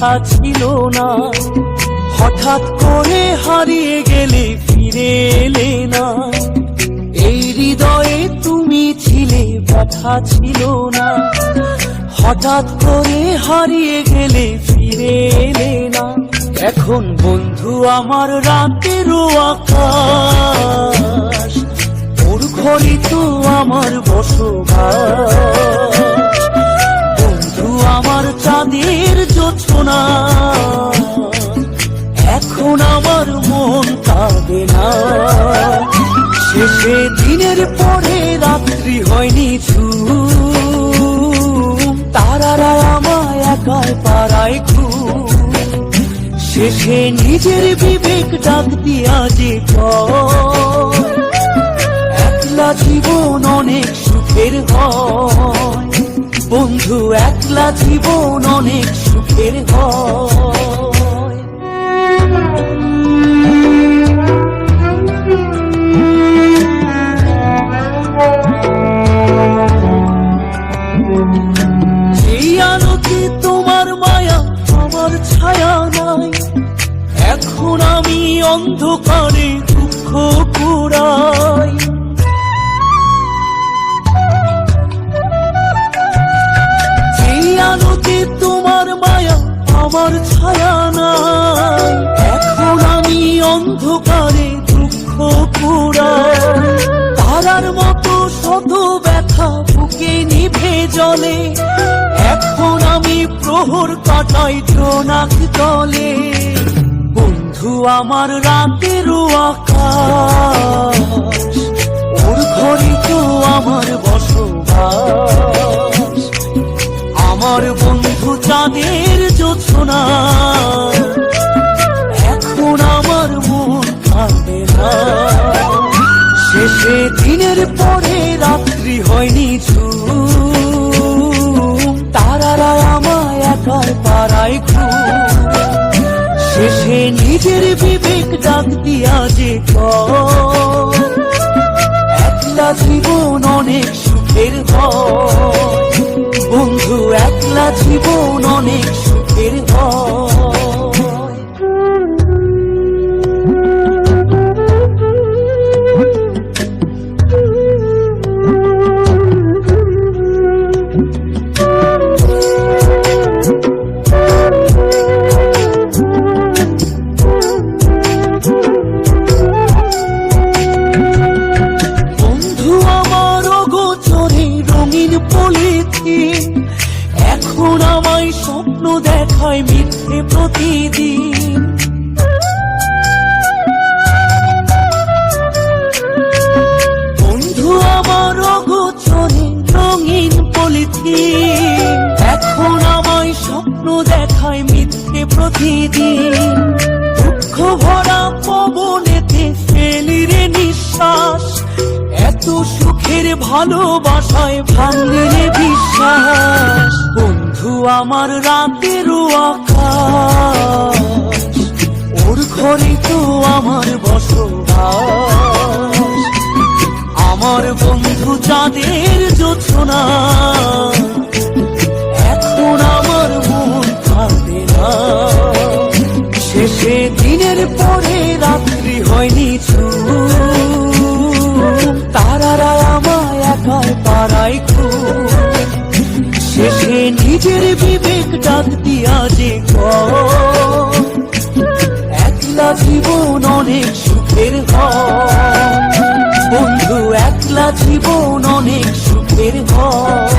কথা ছিল না। হঠাৎ করে হারিয়ে গেলে ফিরে এলে না। এই হৃদয়ে তুমি ছিলে, ব্যথা ছিল না। হঠাৎ করে হারিয়ে গেলে ফিরে এলে না। এখন বন্ধু আমার রাতেরও আকাশ, ওর ঘরে তো আমার বসবাস। বন্ধু আমার চাঁদের জোছনা, এখন আমার মন কাঁদে না। শেষে দিনের পরে রাত্রি হয়নি ঝুম, তারারা আমায় একাই পাড়ায় ঘুম। শেষে নিজের বিবেক ডাক দিয়া যে একলা জীবন অনেক সুখের হয়। বন্ধু একলা জীবন অনেক সুখের হয়। এই আলোতে তোমার মায়া আমার ছায়া নাই। এখন আমি অন্ধকারে দুঃখ কুড়াই। এই আলোতে তোমার মায়া আমার ছায়া নাই। এখন আমি অন্ধকারে দুঃখ কুড়াই। তারার মতো শত ব্যথা বুকে নিভে জ্বলে। এখন আমি প্রহর কাটাই জোনাক তলে। বন্ধু আমার রাতেরও আকাশ, ওর ঘরে তো আমার বসবাস। আমার বন্ধু চাঁদের জোছনা, এখন আমার মন কাঁদে না। শেষে দিনের পরে রাত্রি হয়নি ঝুম, তারারা আমায় একাই পাড়ায় ঘুম। শেষে নিজের বিবেক ডাক দিয়া যে একলা জীবন অনেক সুখের হয়। বন্ধু একলা জীবন অনেক সুখের হয়। এখন আমায় স্বপ্ন দেখায় মিথ্যে প্রতিদিন। বন্ধু আমার অগোচরে রঙিন পলিথিন। এখন আমায় স্বপ্ন দেখায় মিথ্যে প্রতিদিন। দুঃখ ভরা পবনেতে ফেলি রে নিঃশ্বাস। এত সুখের ভালোবাসায় ভাঙলে রে বিশ্বাস। বন্ধু আমার রাতেরও আকাশ, ওর ঘরে তো আমার বসবাস। আমার বন্ধু চাঁদের জোছনা, এখন আমার মন কাঁদে না। শেষে দিনের পরে রাত্রি হয়নি ঝুম, তারারা আমায় একাই পাড়ায় ঘুম। শেষে নিজের বিবেক ডাক দিয়া যে একলা জীবন অনেক সুখের হয়। বন্ধু একলা জীবন অনেক সুখের হয়।